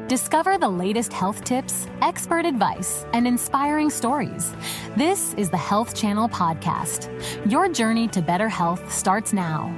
Discover the latest health tips, expert advice, and inspiring stories. This is the Health Channel Podcast. Your journey to better health starts now.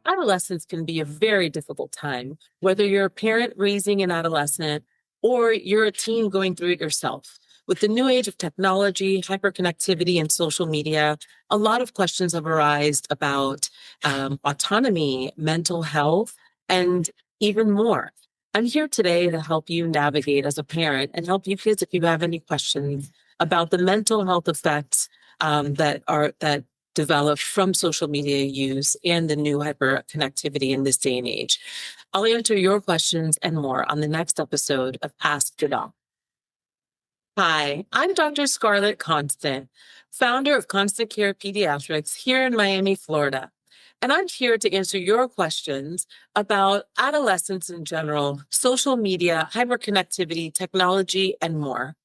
Adolescence can be a very difficult time, whether you're a parent raising an adolescent or you're a teen going through it yourself. With the new age of technology, hyperconnectivity, and social media, a lot of questions have arisen about autonomy, mental health, and even more. I'm here today to help you navigate as a parent and help you kids if you have any questions about the mental health effects that developed from social media use and the new hyperconnectivity in this day and age. I'll answer your questions and more on the next episode of Ask the Doc. Hi, I'm Dr. Scarlet Constant, founder of Constant Care Pediatrics here in Miami, Florida. And I'm here to answer your questions about adolescence in general, social media, hyperconnectivity, technology, and more.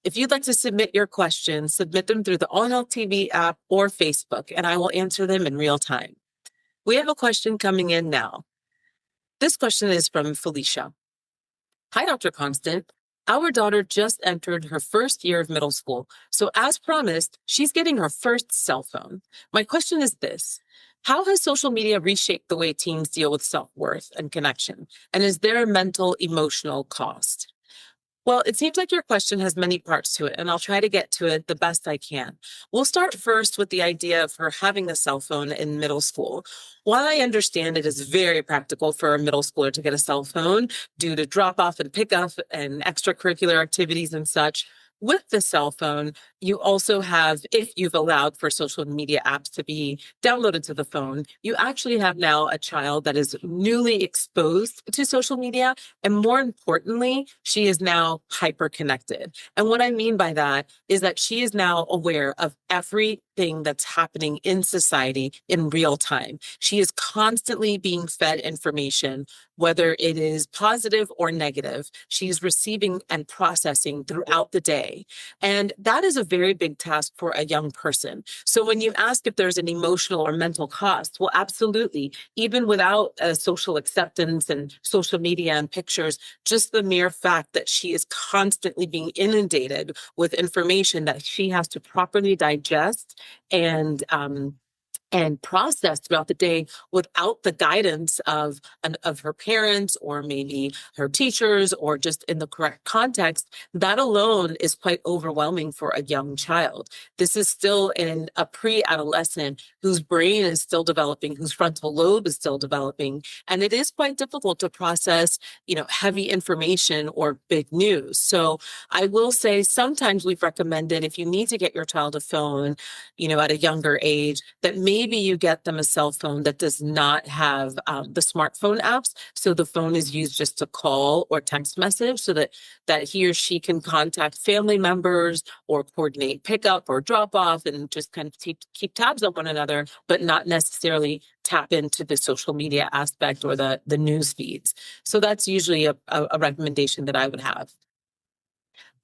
If you'd like to submit your questions, submit them through the All Health TV app or Facebook, and I will answer them in real time. We have a question coming in now. This question is from Felicia. Hi, Dr. Constant. Our daughter just entered her first year of middle school, so as promised, she's getting her first cell phone. My question is this. How has social media reshaped the way teens deal with self-worth and connection? And is there a mental, emotional cost? Well, it seems like your question has many parts to it, and I'll try to get to it the best I can. We'll start first with the idea of her having a cell phone in middle school. While I understand it is very practical for a middle schooler to get a cell phone due to drop off and pick up and extracurricular activities and such, with the cell phone, you also have, if you've allowed for social media apps to be downloaded to the phone, you actually have now a child that is newly exposed to social media. And more importantly, she is now hyper-connected. And what I mean by that is that she is now aware of everything that's happening in society in real time. She is constantly being fed information, whether it is positive or negative. She's receiving and processing throughout the day. And that is a very big task for a young person. So when you ask if there's an emotional or mental cost, well, absolutely. Even without social acceptance and social media and pictures, just the mere fact that she is constantly being inundated with information that she has to properly digest and process throughout the day without the guidance of her parents or maybe her teachers or just in the correct context, that alone is quite overwhelming for a young child. This is still in a pre-adolescent whose brain is still developing, whose frontal lobe is still developing, and it is quite difficult to process, heavy information or big news. So I will say sometimes we've recommended if you need to get your child a phone, at a younger age, that maybe you get them a cell phone that does not have the smartphone apps. So the phone is used just to call or text message so that he or she can contact family members or coordinate pickup or drop off and just kind of keep tabs on one another, but not necessarily tap into the social media aspect or the news feeds. So that's usually a recommendation that I would have.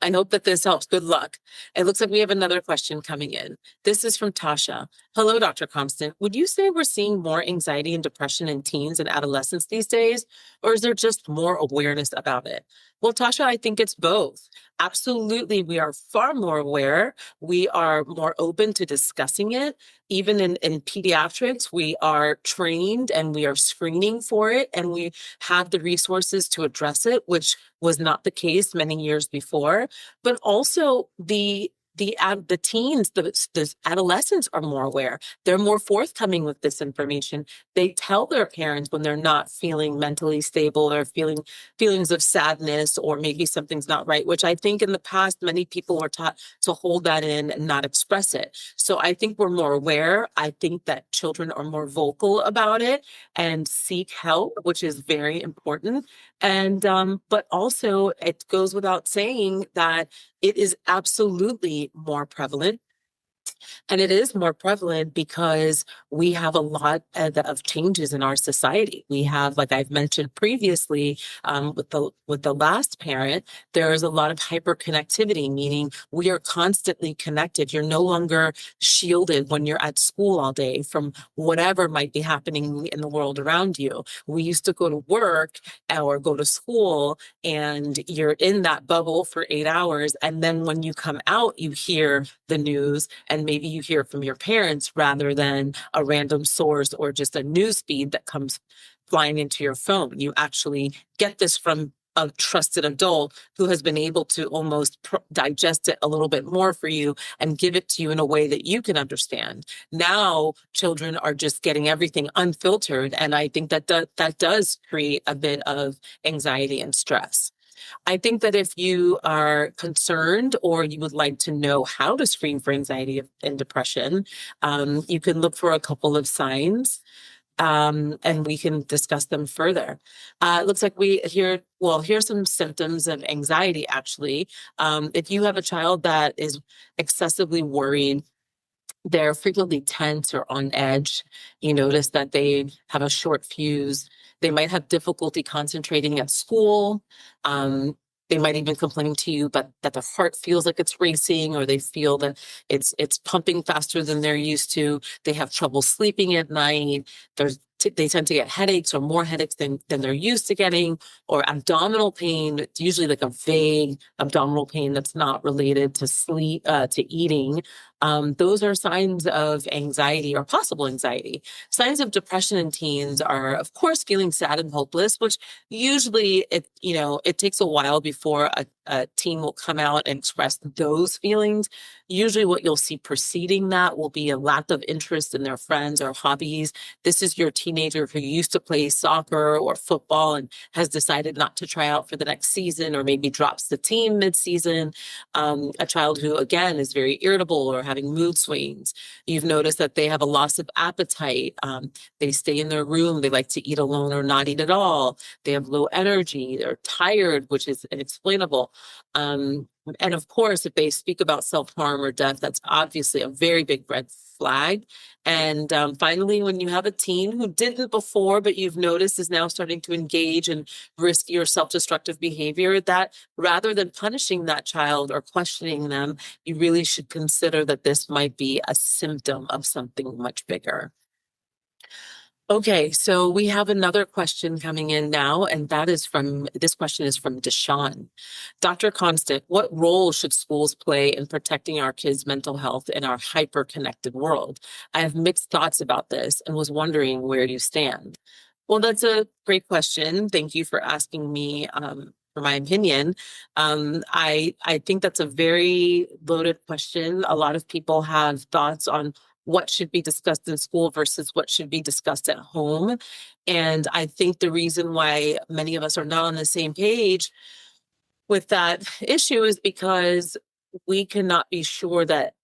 I hope that this helps. Good luck. It looks like we have another question coming in. This is from Tasha. Hello, Dr. Constant. Would you say we're seeing more anxiety and depression in teens and adolescents these days, or is there just more awareness about it? Well, Tasha, I think it's both. Absolutely, we are far more aware. We are more open to discussing it. Even in pediatrics, we are trained and we are screening for it, and we have the resources to address it, which was not the case many years before. But also the the teens, the adolescents are more aware. They're more forthcoming with this information. They tell their parents when they're not feeling mentally stable or feeling feelings of sadness, or maybe something's not right, which I think in the past, many people were taught to hold that in and not express it. So I think we're more aware. I think that children are more vocal about it and seek help, which is very important. And, but also it goes without saying that it is absolutely more prevalent. And it is more prevalent because we have a lot of changes in our society. We have, like I've mentioned previously, with the last parent, there is a lot of hyperconnectivity, meaning we are constantly connected. You're no longer shielded when you're at school all day from whatever might be happening in the world around you. We used to go to work or go to school, and you're in that bubble for 8 hours. And then when you come out, you hear the news, and maybe you hear from your parents rather than a random source or just a news feed that comes flying into your phone. You actually get this from a trusted adult who has been able to almost digest it a little bit more for you and give it to you in a way that you can understand. Now, children are just getting everything unfiltered, and I think that that does create a bit of anxiety and stress. I think that if you are concerned or you would like to know how to screen for anxiety and depression, you can look for a couple of signs, and we can discuss them further. It looks like here's some symptoms of anxiety, actually. If you have a child that is excessively worried, they're frequently tense or on edge. You notice that they have a short fuse. They might have difficulty concentrating at school. They might even complain to you, but that their heart feels like it's racing, or they feel that it's pumping faster than they're used to. They have trouble sleeping at night. They tend to get headaches, or more headaches than they're used to getting, or abdominal pain. It's usually like a vague abdominal pain that's not related to sleep, to eating. Those are signs of anxiety or possible anxiety. Signs of depression in teens are, of course, feeling sad and hopeless, which usually it takes a while before a teen will come out and express those feelings. Usually what you'll see preceding that will be a lack of interest in their friends or hobbies. This is your teenager who used to play soccer or football and has decided not to try out for the next season, or maybe drops the team mid-season. A child who, again, is very irritable or having mood swings. You've noticed that they have a loss of appetite. They stay in their room. They like to eat alone or not eat at all. They have low energy. They're tired, which is inexplainable. And of course, if they speak about self-harm or death, that's obviously a very big red flag. And finally, when you have a teen who didn't before, but you've noticed is now starting to engage in risky or self-destructive behavior, that rather than punishing that child or questioning them, you really should consider that this might be a symptom of something much bigger. Okay, so we have another question coming in now, and this question is from Deshawn. Dr. Constant, what role should schools play in protecting our kids' mental health in our hyper-connected world? I have mixed thoughts about this and was wondering where you stand. Well, that's a great question. Thank you for asking me for my opinion. I think that's a very loaded question. A lot of people have thoughts on what should be discussed in school versus what should be discussed at home. And I think the reason why many of us are not on the same page with that issue is because we cannot be sure that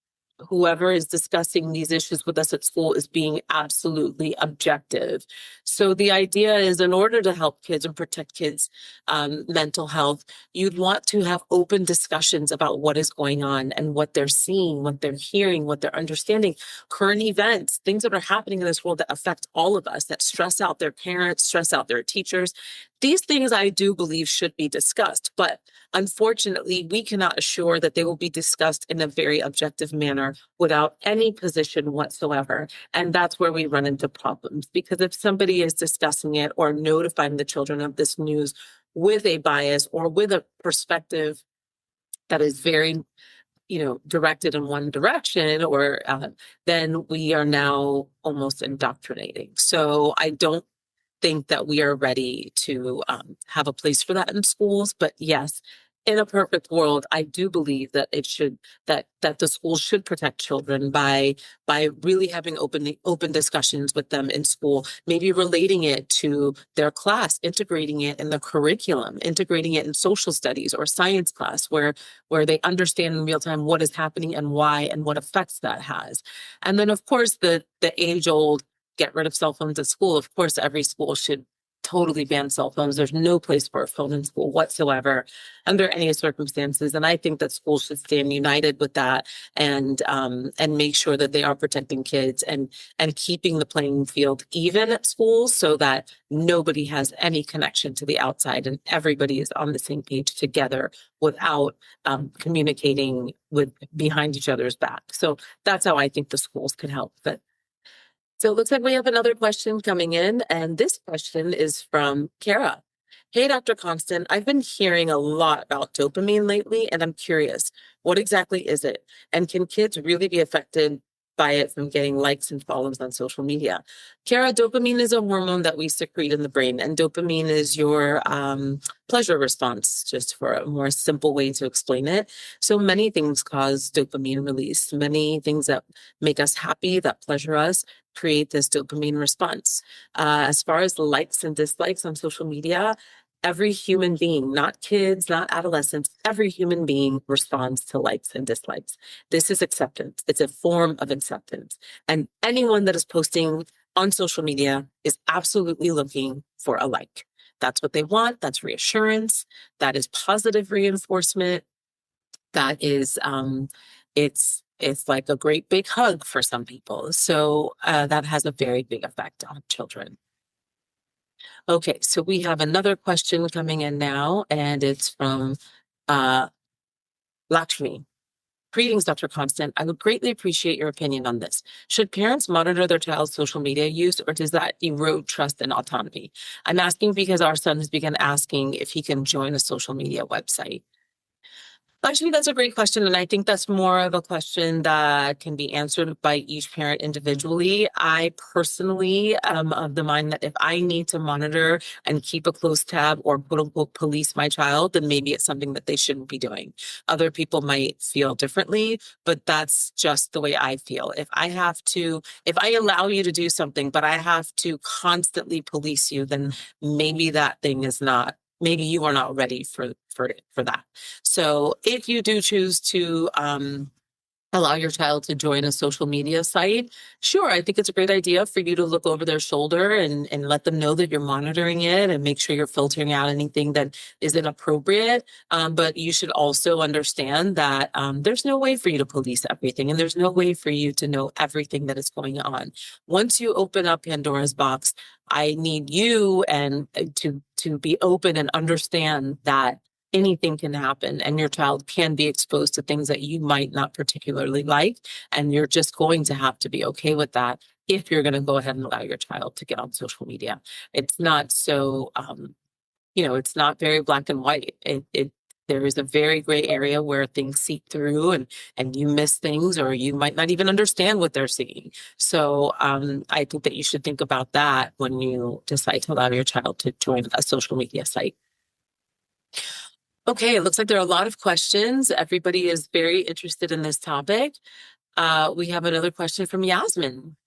whoever is discussing these issues with us at school is being absolutely objective. So the idea is, in order to help kids and protect kids' mental health, you'd want to have open discussions about what is going on and what they're seeing, what they're hearing, what they're understanding, current events, things that are happening in this world that affect all of us, that stress out their parents, stress out their teachers. These things I do believe should be discussed, but unfortunately, we cannot assure that they will be discussed in a very objective manner without any position whatsoever. And that's where we run into problems, because if somebody is discussing it or notifying the children of this news with a bias or with a perspective that is very directed in one direction, or then we are now almost indoctrinating. So I don't think that we are ready to have a place for that in schools. But yes, in a perfect world, I do believe that that the schools should protect children by really having open discussions with them in school, maybe relating it to their class, integrating it in the curriculum, integrating it in social studies or science class, where they understand in real time what is happening and why and what effects that has. And then, of course, the age old get rid of cell phones at school. Of course, every school should totally ban cell phones. There's no place for a phone in school whatsoever under any circumstances. And I think that schools should stand united with that and make sure that they are protecting kids and keeping the playing field even at schools so that nobody has any connection to the outside and everybody is on the same page together without communicating with behind each other's back. So that's how I think the schools can help. But so it looks like we have another question coming in, and this question is from Kara. Hey, Dr. Constant, I've been hearing a lot about dopamine lately, and I'm curious, what exactly is it? And can kids really be affected by it from getting likes and follows on social media? Kara, dopamine is a hormone that we secrete in the brain, and dopamine is your pleasure response, just for a more simple way to explain it. So many things cause dopamine release. Many things that make us happy, that pleasure us, create this dopamine response. As far as likes and dislikes on social media, every human being, not kids, not adolescents, every human being responds to likes and dislikes. This is acceptance. It's a form of acceptance. And anyone that is posting on social media is absolutely looking for a like. That's what they want. That's reassurance. That is positive reinforcement. That is, it's like a great big hug for some people. So that has a very big effect on children. Okay, so we have another question coming in now, and it's from Lakshmi. Greetings, Dr. Constant. I would greatly appreciate your opinion on this. Should parents monitor their child's social media use, or does that erode trust and autonomy? I'm asking because our son has begun asking if he can join a social media website. Actually, that's a great question. And I think that's more of a question that can be answered by each parent individually. I personally am of the mind that if I need to monitor and keep a close tab or quote unquote police my child, then maybe it's something that they shouldn't be doing. Other people might feel differently, but that's just the way I feel. If I allow you to do something, but I have to constantly police you, then maybe that thing is not, maybe you are not ready for that. So if you do choose to allow your child to join a social media site, sure, I think it's a great idea for you to look over their shoulder and let them know that you're monitoring it and make sure you're filtering out anything that is inappropriate. But you should also understand that there's no way for you to police everything, and there's no way for you to know everything that is going on. Once you open up Pandora's box, I need you and to be open and understand that anything can happen and your child can be exposed to things that you might not particularly like. And you're just going to have to be okay with that if you're going to go ahead and allow your child to get on social media. It's not so, it's not very black and white. There is a very gray area where things seep through and you miss things, or you might not even understand what they're seeing. So I think that you should think about that when you decide to allow your child to join a social media site. Okay, it looks like there are a lot of questions. Everybody is very interested in this topic. We have another question from Yasmin.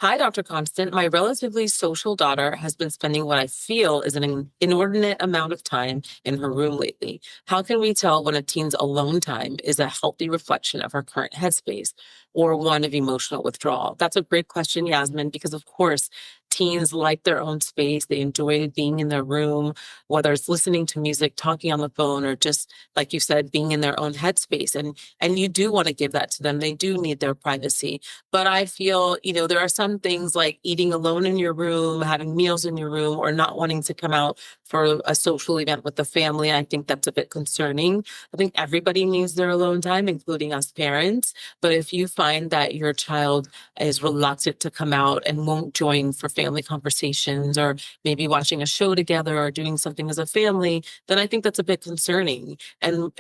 Hi, Dr. Constant. My relatively social daughter has been spending what I feel is an inordinate amount of time in her room lately. How can we tell when a teen's alone time is a healthy reflection of her current headspace or one of emotional withdrawal? That's a great question, Yasmin, because of course, teens like their own space. They enjoy being in their room, whether it's listening to music, talking on the phone, or just, like you said, being in their own headspace. And you do want to give that to them. They do need their privacy. But I feel, there are some things like eating alone in your room, having meals in your room, or not wanting to come out for a social event with the family. I think that's a bit concerning. I think everybody needs their alone time, including us parents. But if you find that your child is reluctant to come out and won't join for family conversations, or maybe watching a show together or doing something as a family, then I think that's a bit concerning. And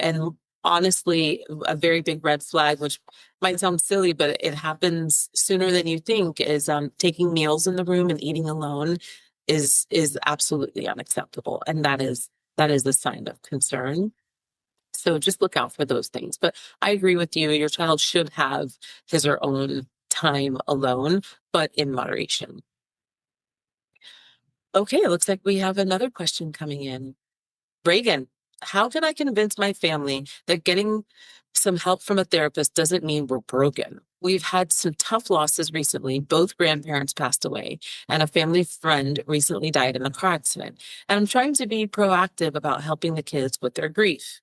honestly, a very big red flag, which might sound silly, but it happens sooner than you think, is taking meals in the room and eating alone is absolutely unacceptable. And that is a sign of concern. So just look out for those things. But I agree with you. Your child should have his or own time alone, but in moderation. Okay, it looks like we have another question coming in. Reagan, how can I convince my family that getting some help from a therapist doesn't mean we're broken? We've had some tough losses recently. Both grandparents passed away, and a family friend recently died in a car accident. And I'm trying to be proactive about helping the kids with their grief.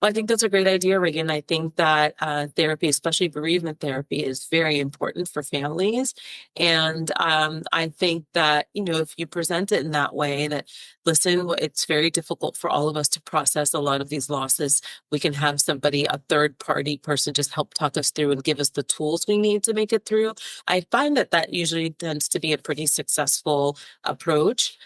Well, I think that's a great idea, Reagan. I think that therapy, especially bereavement therapy, is very important for families. And I think that, if you present it in that way, that listen, it's very difficult for all of us to process a lot of these losses. We can have somebody, a third party person, just help talk us through and give us the tools we need to make it through. I find that that usually tends to be a pretty successful approach.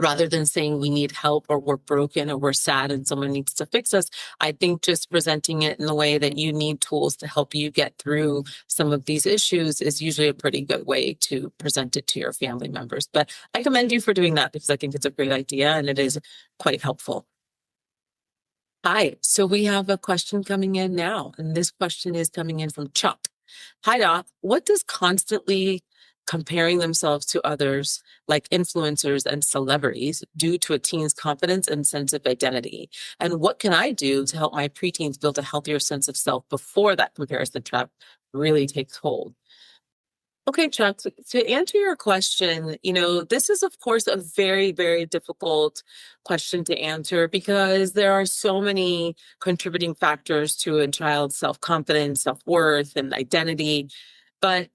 Rather than saying we need help or we're broken or we're sad and someone needs to fix us, I think just presenting it in the way that you need tools to help you get through some of these issues is usually a pretty good way to present it to your family members. But I commend you for doing that because I think it's a great idea and it is quite helpful. Hi, so we have a question coming in now, and this question is coming in from Chuck. Hi, Doc. What does constantly comparing themselves to others, like influencers and celebrities, do to a teen's confidence and sense of identity? And what can I do to help my preteens build a healthier sense of self before that comparison trap really takes hold? Okay, Chuck, to answer your question, this is, of course, a very, very difficult question to answer because there are so many contributing factors to a child's self-confidence, self-worth, and identity. But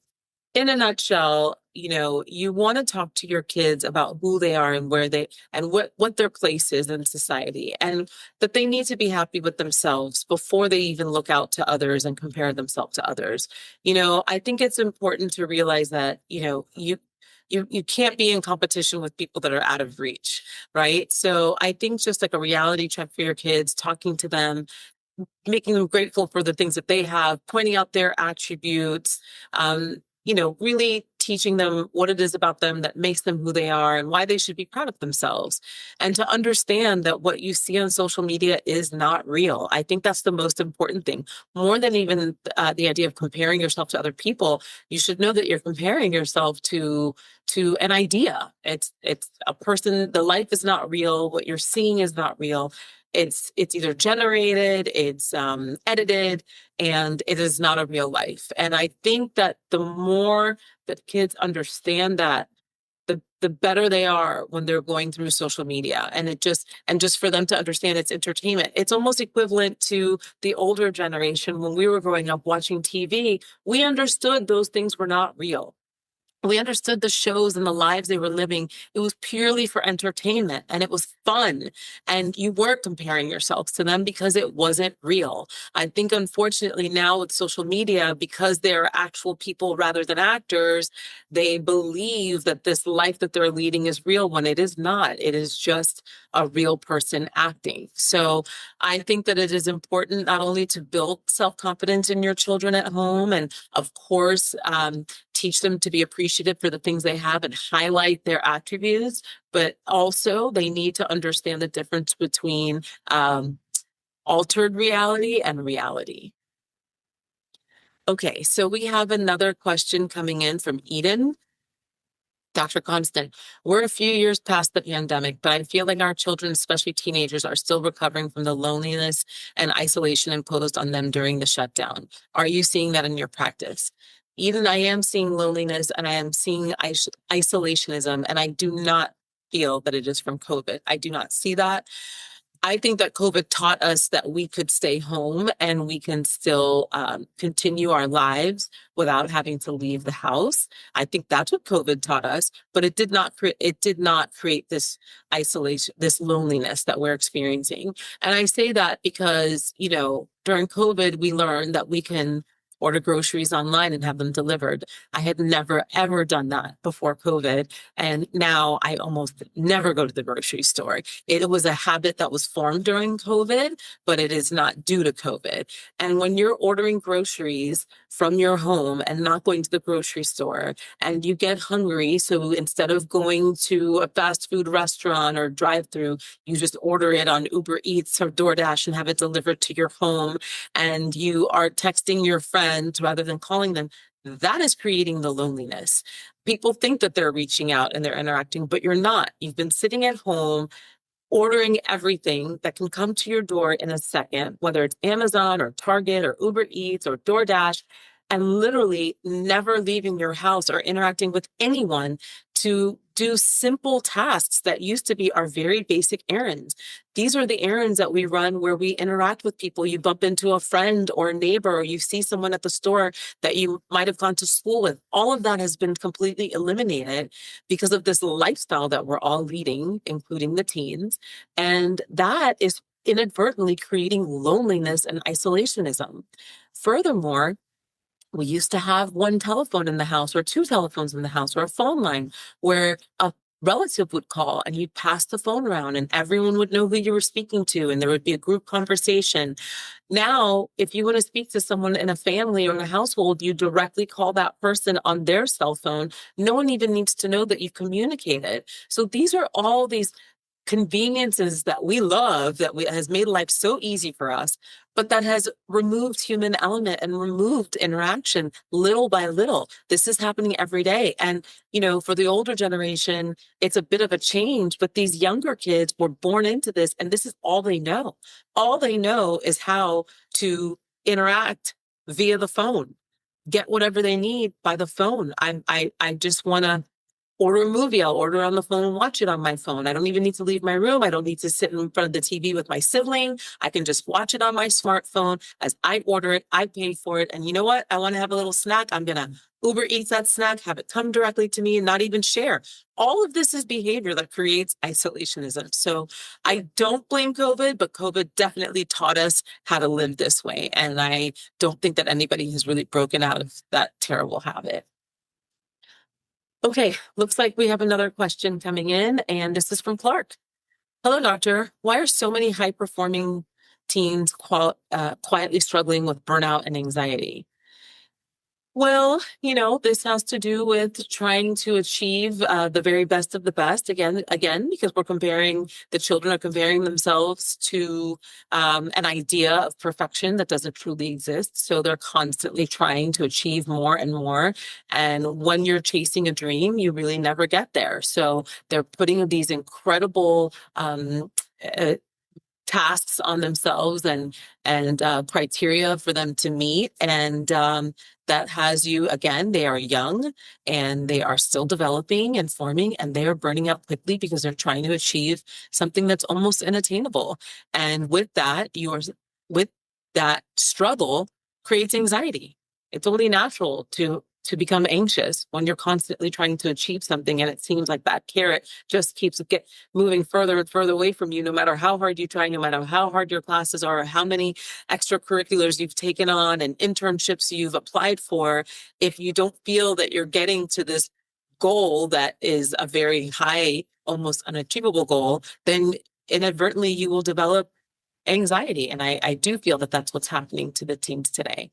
in a nutshell, you want to talk to your kids about who they are and where they and what their place is in society, and that they need to be happy with themselves before they even look out to others and compare themselves to others. I think it's important to realize that, you can't be in competition with people that are out of reach, right? So I think just like a reality check for your kids, talking to them, making them grateful for the things that they have, pointing out their attributes, really teaching them what it is about them that makes them who they are and why they should be proud of themselves. And to understand that what you see on social media is not real. I think that's the most important thing. More than even the idea of comparing yourself to other people, you should know that you're comparing yourself to an idea. It's a person. The life is not real. What you're seeing is not real. It's either generated, it's edited, and it is not a real life. And I think that the more that kids understand that, the better they are when they're going through social media. And just for them to understand it's entertainment. It's almost equivalent to the older generation. When we were growing up watching TV, we understood those things were not real. We understood the shows and the lives they were living. It was purely for entertainment and it was fun. And you weren't comparing yourselves to them because it wasn't real. I think, unfortunately, now with social media, because they're actual people rather than actors, they believe that this life that they're leading is real when it is not. It is just a real person acting. So I think that it is important not only to build self-confidence in your children at home and, of course, teach them to be appreciative for the things they have and highlight their attributes, but also they need to understand the difference between altered reality and reality. Okay, so we have another question coming in from Eden. Dr. Constant, we're a few years past the pandemic, but I feel like our children, especially teenagers, are still recovering from the loneliness and isolation imposed on them during the shutdown. Are you seeing that in your practice? Even I am seeing loneliness and I am seeing isolationism, and I do not feel that it is from COVID. I do not see that. I think that COVID taught us that we could stay home and we can still continue our lives without having to leave the house. I think that's what COVID taught us, but it did not create this isolation, this loneliness that we're experiencing. And I say that because, during COVID, we learned that we can order groceries online and have them delivered. I had never, ever done that before COVID. And now I almost never go to the grocery store. It was a habit that was formed during COVID, but it is not due to COVID. And when you're ordering groceries from your home and not going to the grocery store, and you get hungry, so instead of going to a fast food restaurant or drive-through, you just order it on Uber Eats or DoorDash and have it delivered to your home, and you are texting your friends rather than calling them, that is creating the loneliness. People think that they're reaching out and they're interacting, but you're not. You've been sitting at home ordering everything that can come to your door in a second, whether it's Amazon or Target or Uber Eats or DoorDash, and literally never leaving your house or interacting with anyone to do simple tasks that used to be our very basic errands. These are the errands that we run where we interact with people. You bump into a friend or a neighbor, or you see someone at the store that you might have gone to school with. All of that has been completely eliminated because of this lifestyle that we're all leading, including the teens. And that is inadvertently creating loneliness and isolationism. Furthermore, we used to have one telephone in the house or two telephones in the house or a phone line where a relative would call and you'd pass the phone around and everyone would know who you were speaking to and there would be a group conversation. Now, if you want to speak to someone in a family or in a household, you directly call that person on their cell phone. No one even needs to know that you communicated. So these are all these conveniences that we love has made life so easy for us, but that has removed human element and removed interaction little by little. This is happening every day. And, for the older generation, it's a bit of a change, but these younger kids were born into this and this is all they know. All they know is how to interact via the phone, get whatever they need by the phone. I just want to order a movie, I'll order on the phone and watch it on my phone. I don't even need to leave my room. I don't need to sit in front of the TV with my sibling. I can just watch it on my smartphone as I order it, I pay for it. And you know what? I want to have a little snack. I'm going to Uber Eats that snack, have it come directly to me and not even share. All of this is behavior that creates isolationism. So I don't blame COVID, but COVID definitely taught us how to live this way. And I don't think that anybody has really broken out of that terrible habit. Okay, looks like we have another question coming in, and this is from Clark. Hello, doctor. Why are so many high-performing teens quietly struggling with burnout and anxiety? Well, this has to do with trying to achieve the very best of the best again, because the children are comparing themselves to an idea of perfection that doesn't truly exist. So they're constantly trying to achieve more and more. And when you're chasing a dream, you really never get there. So they're putting these incredible tasks on themselves and criteria for them to meet. And that has you, again, they are young and they are still developing and forming and they are burning out quickly because they're trying to achieve something that's almost unattainable. And with that struggle creates anxiety. It's only natural to become anxious when you're constantly trying to achieve something and it seems like that carrot just keeps moving further and further away from you, no matter how hard you try, no matter how hard your classes are, or how many extracurriculars you've taken on and internships you've applied for. If you don't feel that you're getting to this goal that is a very high, almost unachievable goal, then inadvertently you will develop anxiety. And I do feel that that's what's happening to the teens today.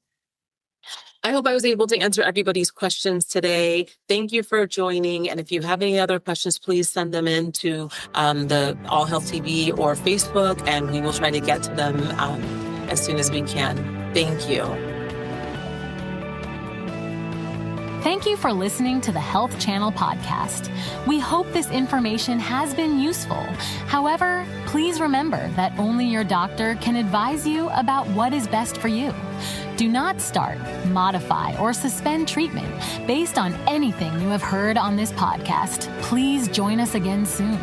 I hope I was able to answer everybody's questions today. Thank you for joining. And if you have any other questions, please send them in to the All Health TV or Facebook, and we will try to get to them as soon as we can. Thank you. Thank you for listening to the Health Channel podcast. We hope this information has been useful. However, please remember that only your doctor can advise you about what is best for you. Do not start, modify, or suspend treatment based on anything you have heard on this podcast. Please join us again soon.